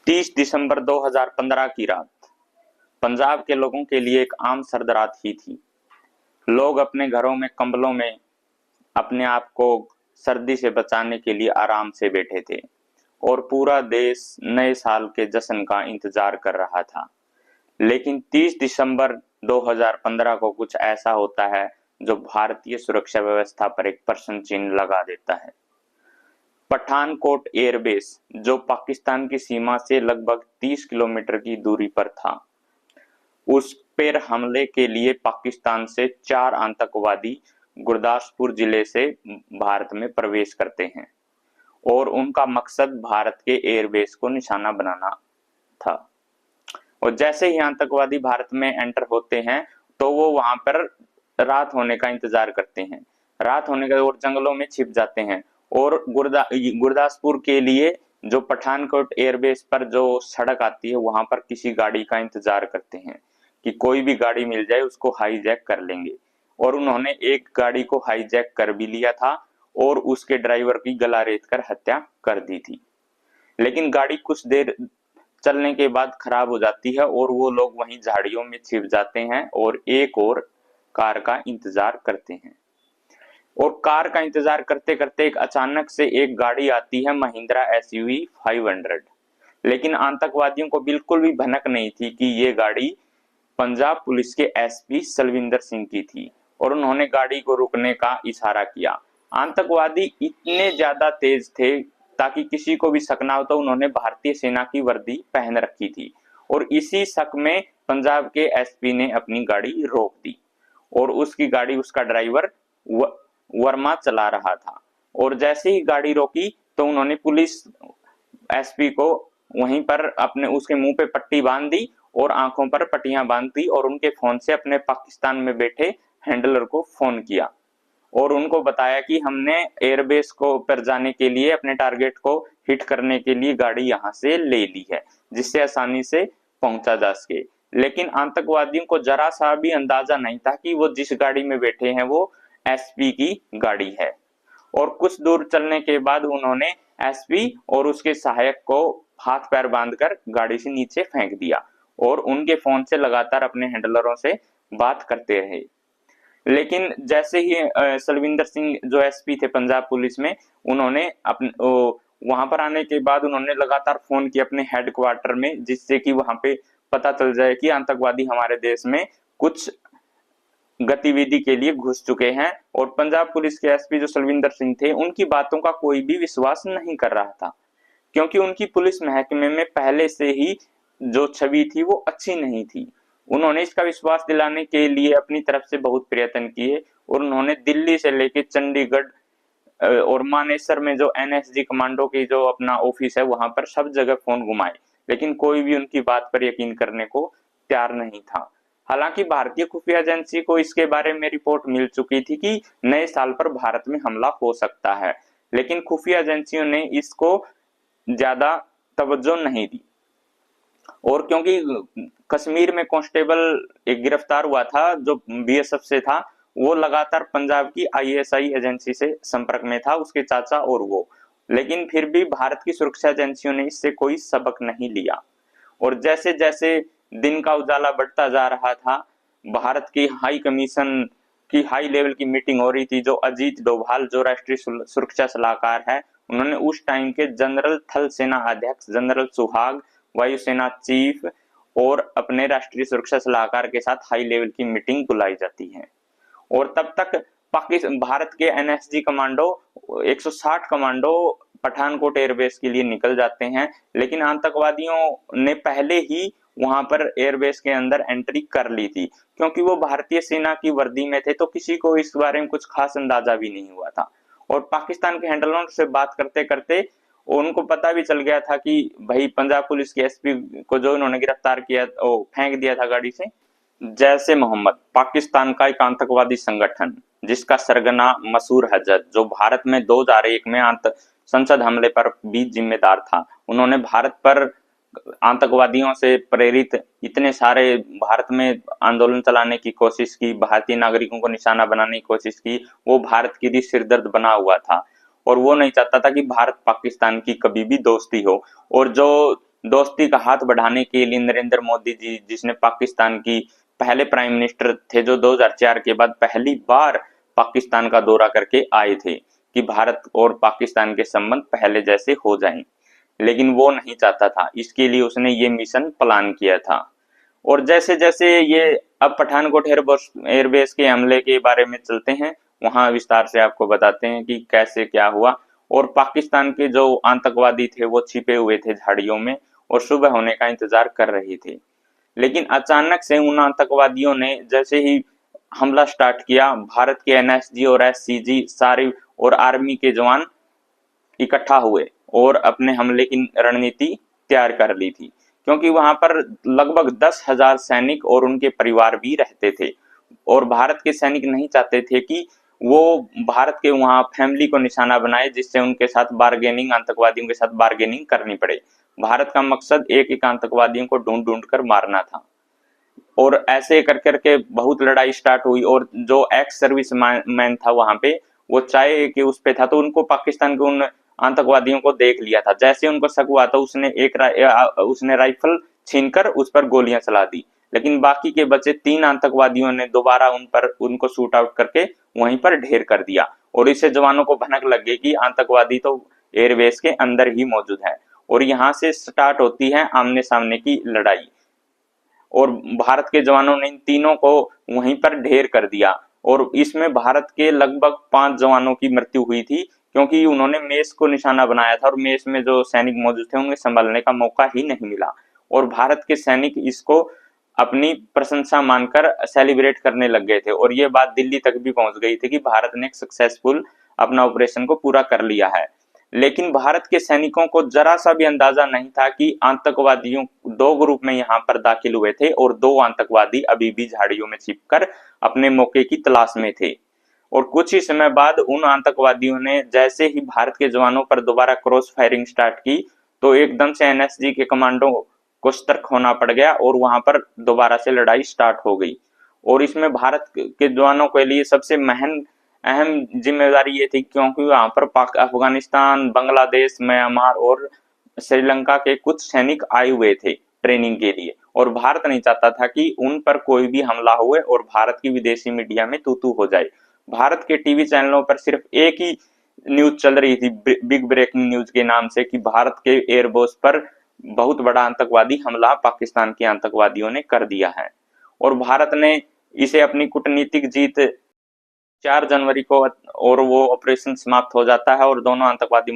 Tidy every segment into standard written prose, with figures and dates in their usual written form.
30 दिसंबर 2015 की रात पंजाब के लोगों के लिए एक आम सर्द रात ही थी। लोग अपने घरों में कंबलों में अपने आप को सर्दी से बचाने के लिए आराम से बैठे थे और पूरा देश नए साल के जश्न का इंतजार कर रहा था। लेकिन 30 दिसंबर 2015 को कुछ ऐसा होता है जो भारतीय सुरक्षा व्यवस्था पर एक प्रश्न चिन्ह लगा देता है। पठानकोट एयरबेस, जो पाकिस्तान की सीमा से लगभग 30 किलोमीटर की दूरी पर था, उस पर हमले के लिए पाकिस्तान से 4 आतंकवादी गुरदासपुर जिले से भारत में प्रवेश करते हैं और उनका मकसद भारत के एयरबेस को निशाना बनाना था। और जैसे ही आतंकवादी भारत में एंटर होते हैं तो वो वहां पर रात होने का इंतजार करते हैं। रात होने का और जंगलों में छिप जाते हैं और गुरदासपुर के लिए जो पठानकोट एयरबेस पर जो सड़क आती है वहां पर किसी गाड़ी का इंतजार करते हैं कि कोई भी गाड़ी मिल जाए उसको हाईजैक कर लेंगे। और उन्होंने एक गाड़ी को हाईजैक कर भी लिया था और उसके ड्राइवर की गला रेत कर हत्या कर दी थी। लेकिन गाड़ी कुछ देर चलने के बाद खराब हो जाती है और वो लोग वहीं झाड़ियों में छिप जाते हैं और एक और कार का इंतजार करते हैं। और कार का इंतजार करते करते एक अचानक से एक गाड़ी आती है, महिंद्रा एसयूवी 500। लेकिन आतंकवादियों को बिल्कुल भी भनक नहीं थी कि ये गाड़ी पंजाब पुलिस के एसपी सलविंदर सिंह की थी और उन्होंने गाड़ी को रुकने का इशारा किया। आतंकवादी इतने ज्यादा तेज थे ताकि किसी को भी शक ना हो, तो उन्होंने भारतीय सेना की वर्दी पहन रखी थी और इसी शक में पंजाब के एसपी ने अपनी गाड़ी रोक दी और उसकी गाड़ी उसका ड्राइवर वर्मा चला रहा था। और जैसे ही गाड़ी रोकी तो उन्होंने पुलिस एसपी को वहीं पर अपने उसके मुंह पे पट्टी बांध दी और आंखों पर पट्टियां बांध दी और उनके फोन से अपने पाकिस्तान में बैठे हैंडलर को फोन किया और उनको बताया कि हमने एयरबेस को पर जाने के लिए अपने टारगेट को हिट करने के लिए गाड़ी यहां से ले ली है जिससे आसानी से पहुंचा जा सके। लेकिन आतंकवादियों को जरा सा भी अंदाजा नहीं था कि वो जिस गाड़ी में बैठे हैं वो एसपी की गाड़ी है। और कुछ दूर चलने के बाद उन्होंने एसपी और उसके सहायक को हाथ पैर बांधकर गाड़ी से नीचे फेंक दिया और उनके फोन से लगातार अपने हैंडलरों से बात करते रहे। लेकिन जैसे ही सलविंदर सिंह जो एसपी थे पंजाब पुलिस में, उन्होंने अपने वहां पर आने के बाद उन्होंने लगातार फोन किया अपने हेडक्वार्टर में, जिससे कि वहां पे पता चल जाए कि आतंकवादी हमारे देश में कुछ गतिविधि के लिए घुस चुके हैं। और पंजाब पुलिस के एसपी जो सलविंदर सिंह थे उनकी बातों का कोई भी विश्वास नहीं कर रहा था, क्योंकि उनकी पुलिस महकमे में पहले से ही जो छवि थी वो अच्छी नहीं थी। उन्होंने इसका विश्वास दिलाने के लिए अपनी तरफ से बहुत प्रयत्न किए और उन्होंने दिल्ली से लेकर चंडीगढ़ और मानेसर में जो एनएसजी कमांडो की जो अपना ऑफिस है वहां पर सब जगह फोन घुमाए, लेकिन कोई भी उनकी बात पर यकीन करने को तैयार नहीं था। हालांकि भारतीय खुफिया एजेंसी को इसके बारे में रिपोर्ट मिल चुकी थी कि नए साल पर भारत में हमला हो सकता है, लेकिन खुफिया एजेंसियों ने इसको ज्यादा तवज्जो नहीं दी। और क्योंकि कश्मीर में कांस्टेबल एक गिरफ्तार हुआ था जो बीएसएफ से था, वो लगातार पंजाब की आईएसआई एजेंसी से संपर्क में था, उसके चाचा और वो। लेकिन फिर भी भारत की सुरक्षा एजेंसियों ने इससे कोई सबक नहीं लिया। और जैसे जैसे दिन का उजाला बढ़ता जा रहा था, भारत की हाई कमीशन की हाई लेवल की मीटिंग हो रही थी, जो अजीत डोभाल जो राष्ट्रीय सुरक्षा सलाहकार है, उन्होंने उस टाइम के जनरल थल सेना अध्यक्ष जनरल सुहाग, वायुसेना चीफ और अपने राष्ट्रीय सुरक्षा सलाहकार के साथ हाई लेवल की मीटिंग बुलाई जाती है। और तब तक पाकिस्तान भारत के NSG commando 160 commando Pathankot airbase के लिए निकल जाते हैं, लेकिन आतंकवादियों ने पहले ही वहां पर एयरबेस के अंदर एंट्री कर ली थी। क्योंकि वो भारतीय सेना की वर्दी में थे तो किसी को इस बारे में कुछ खास अंदाजा भी नहीं हुआ था। और पाकिस्तान के हैंडलरों से बात करते करते उनको पता भी चल गया था कि भाई पंजाब पुलिस के एसपी को जो इन्होंने गिरफ्तार किया फेंक दिया था गाड़ी से। जैश ए मोहम्मद पाकिस्तान का एक आतंकवादी संगठन जिसका सरगना मसूर हजर, जो भारत में 2001 में संसद हमले पर भी जिम्मेदार था, उन्होंने भारत पर आतंकवादियों से प्रेरित इतने सारे भारत में आंदोलन चलाने की कोशिश की, भारतीय नागरिकों को निशाना बनाने की कोशिश की। वो भारत के लिए सिरदर्द बना हुआ था और वो नहीं चाहता था कि भारत पाकिस्तान की कभी भी दोस्ती हो। और जो दोस्ती का हाथ बढ़ाने के लिए नरेंद्र मोदी जी, जिसने पाकिस्तान की पहले प्राइम मिनिस्टर थे जो 2004 के बाद पहली बार पाकिस्तान का दौरा करके आए थे कि भारत और पाकिस्तान के संबंध पहले जैसे हो जाएं, लेकिन वो नहीं चाहता था। इसके लिए उसने ये मिशन प्लान किया था। और जैसे जैसे ये अब पठानकोट एयरबेस के हमले के बारे में चलते हैं, वहां विस्तार से आपको बताते हैं कि कैसे क्या हुआ। और पाकिस्तान के जो आतंकवादी थे वो छिपे हुए थे झाड़ियों में और सुबह होने का इंतजार कर रहे थे। लेकिन अचानक से उन आतंकवादियों ने जैसे ही हमला स्टार्ट किया, भारत के एनएसजी और एससीजी सारी और आर्मी के जवान इकट्ठा हुए और अपने हमले की रणनीति तैयार कर ली थी, क्योंकि वहां पर लगभग 10,000 सैनिक और उनके परिवार भी रहते थे। और भारत के सैनिक नहीं चाहते थे कि वो भारत के वहां फैमिली को निशाना बनाए, जिससे उनके साथ बार्गेनिंग, आतंकवादियों के साथ बार्गेनिंग करनी पड़े। भारत का मकसद एक एक आतंकवादियों को ढूंढ ढूंढ कर मारना था। और ऐसे कर करके बहुत लड़ाई स्टार्ट हुई। और जो एक्स सर्विस मैन था वहां पे, वो चाय के उस पे था, तो उनको पाकिस्तान के उन आतंकवादियों को देख लिया था। जैसे उनको शक हुआ तो उसने राइफल छीनकर उस पर गोलियां चला दी। लेकिन बाकी के बचे 3 आतंकवादियों ने दोबारा उनको शूट आउट करके वहीं पर ढेर कर दिया। और इससे जवानों को भनक लग गई कि आतंकवादी तो एयरबेस के अंदर ही मौजूद है। और यहाँ से स्टार्ट होती है आमने सामने की लड़ाई। और भारत के जवानों ने इन तीनों को वहीं पर ढेर कर दिया। और इसमें भारत के लगभग 5 जवानों की मृत्यु हुई थी, क्योंकि उन्होंने मेष को निशाना बनाया था और मेष में जो सैनिक मौजूद थे उन्हें संभालने का मौका ही नहीं मिला। और भारत के सैनिक इसको अपनी प्रशंसा मानकर सेलिब्रेट करने लग गए थे। और ये बात दिल्ली तक भी पहुंच गई थी कि भारत ने सक्सेसफुल अपना ऑपरेशन को पूरा कर लिया है। लेकिन भारत के सैनिकों को जरा सा भी अंदाजा नहीं था कि आतंकवादियों 2 ग्रुप में यहाँ पर दाखिल हुए थे और 2 आतंकवादी अभी भी झाड़ियों में छिपकर अपने मौके की तलाश में थे। और कुछ ही समय बाद उन आतंकवादियों ने जैसे ही भारत के जवानों पर दोबारा क्रॉस फायरिंग स्टार्ट की, तो एकदम से एनएसजी के कमांडो को सतर्क होना पड़ गया और वहां पर दोबारा से लड़ाई स्टार्ट हो गई। और इसमें भारत के जवानों के लिए सबसे अहम जिम्मेदारी ये थी, क्योंकि वहां पर अफगानिस्तान, बांग्लादेश, म्यांमार और श्रीलंका के कुछ सैनिक आए हुए थे ट्रेनिंग के लिए। और भारत नहीं चाहता था कि उन पर कोई भी हमला हुए और भारत की विदेशी मीडिया में तू तू हो जाए। भारत के टीवी चैनलों पर सिर्फ एक ही न्यूज चल रही थी, बिग ब्रेकिंग न्यूज के नाम से, कि भारत के एयरबेस पर बहुत बड़ा आतंकवादी हमला पाकिस्तान के आतंकवादियों ने कर दिया है। और भारत ने इसे अपनी कूटनीतिक जीत 4 जनवरी को, और वो ऑपरेशन समाप्त हो जाता है और दोनों आतंकवादी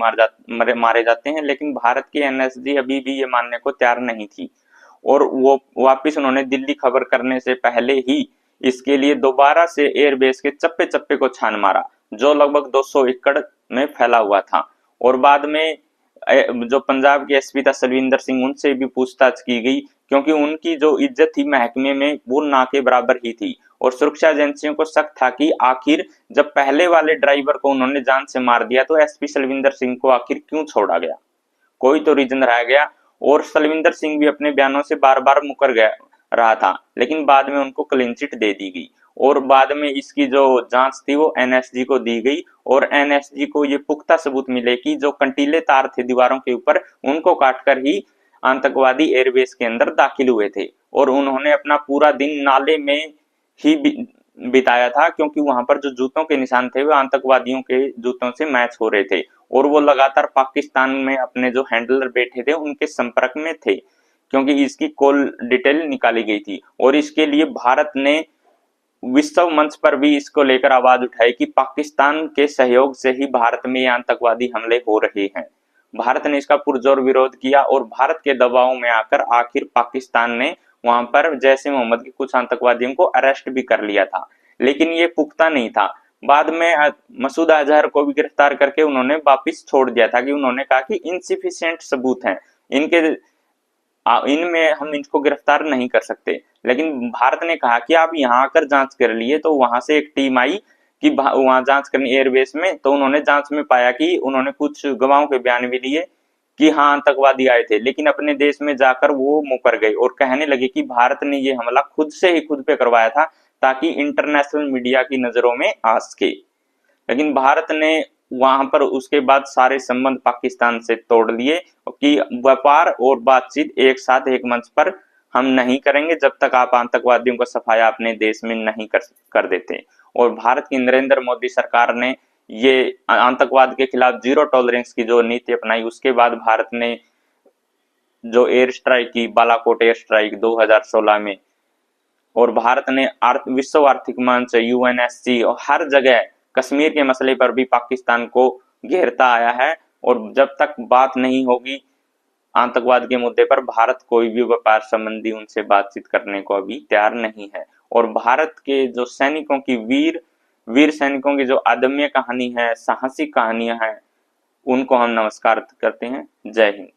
मारे जाते हैं। लेकिन भारत की एनएसजी अभी भी ये मानने को तैयार नहीं थी और वो वापिस उन्होंने दिल्ली खबर करने से पहले ही इसके लिए दोबारा से एयरबेस के चप्पे चप्पे को छान मारा, जो लगभग 200 एकड़ में फैला हुआ था। और बाद में जो पंजाब के एसपी था सलविंदर सिंह, उनसे भी पूछताछ की गई, क्योंकि उनकी जो इज्जत थी महकमे में वो ना के बराबर ही थी। और सुरक्षा एजेंसियों को शक था कि आखिर जब पहले वाले ड्राइवर को उन्होंने जान से मार दिया तो एसपी सलविंदर सिंह को आखिर क्यों छोड़ा गया, कोई तो रीजन रह गया। और सलविंदर सिंह भी अपने बयानों से बार बार मुकर गया रहा था, लेकिन बाद में उनको क्लीन चिट दे दी गई। और बाद में इसकी जो जांच थी वो एनएसजी को दी गई और एनएसजी को ये पुख्ता सबूत मिले कि जो कंटीले तार थे दीवारों के ऊपर, उनको काटकर ही आतंकवादी एयरबेस के अंदर दाखिल हुए थे। और उन्होंने अपना पूरा दिन नाले में ही बिताया था, क्योंकि वहां पर जो जूतों के निशान थे वो आतंकवादियों के जूतों से मैच हो रहे थे। और वो लगातार पाकिस्तान में अपने जो हैंडलर बैठे थे उनके संपर्क में थे, क्योंकि इसकी कॉल डिटेल निकाली गई थी। और इसके लिए भारत ने विश्व मंच पर भी इसको लेकर आवाज उठाई कि पाकिस्तान के सहयोग से ही भारत में आतंकवादी हमले हो रहे हैं। भारत ने इसका पुरजोर विरोध किया और भारत के दबाव में आकर आखिर पाकिस्तान ने वहां पर जैश ए मोहम्मद के कुछ आतंकवादियों को अरेस्ट भी कर लिया था। लेकिन ये पुख्ता नहीं था। बाद में मसूद अजहर को भी गिरफ्तार करके उन्होंने वापिस छोड़ दिया था, कि उन्होंने कहा कि इनसिफिशिएंट सबूत हैं इनमें, हम इनको गिरफ्तार नहीं कर सकते। लेकिन भारत ने कहा कि आप यहाँ आकर जांच कर लिए। तो वहां से एक टीम आई कि वहां जांच करनी एयरबेस में, तो उन्होंने जांच में पाया कि उन्होंने कुछ गवाहों के बयान भी लिए कि हाँ आतंकवादी आए थे। लेकिन अपने देश में जाकर वो मुकर गए और कहने लगे कि भारत ने ये हमला खुद से ही खुद पे करवाया था, ताकि इंटरनेशनल मीडिया की नजरों में आ सके। लेकिन भारत ने वहां पर उसके बाद सारे संबंध पाकिस्तान से तोड़ लिए कि व्यापार और बातचीत एक साथ एक मंच पर हम नहीं करेंगे जब तक आप आतंकवादियों का सफाया अपने देश में नहीं कर देते। और भारत की नरेंद्र मोदी सरकार ने ये आतंकवाद के खिलाफ जीरो टॉलरेंस की जो नीति अपनाई, उसके बाद भारत ने जो एयर स्ट्राइक की, बालाकोट एयर स्ट्राइक 2016 में, और भारत ने विश्व आर्थिक मंच, यूएनएससी और हर जगह कश्मीर के मसले पर भी पाकिस्तान को घेरता आया है। और जब तक बात नहीं होगी आतंकवाद के मुद्दे पर, भारत कोई भी व्यापार संबंधी उनसे बातचीत करने को अभी तैयार नहीं है। और भारत के जो सैनिकों की वीर सैनिकों की जो अदम्य कहानी है, साहसिक कहानियां हैं, उनको हम नमस्कार करते हैं। जय हिंद।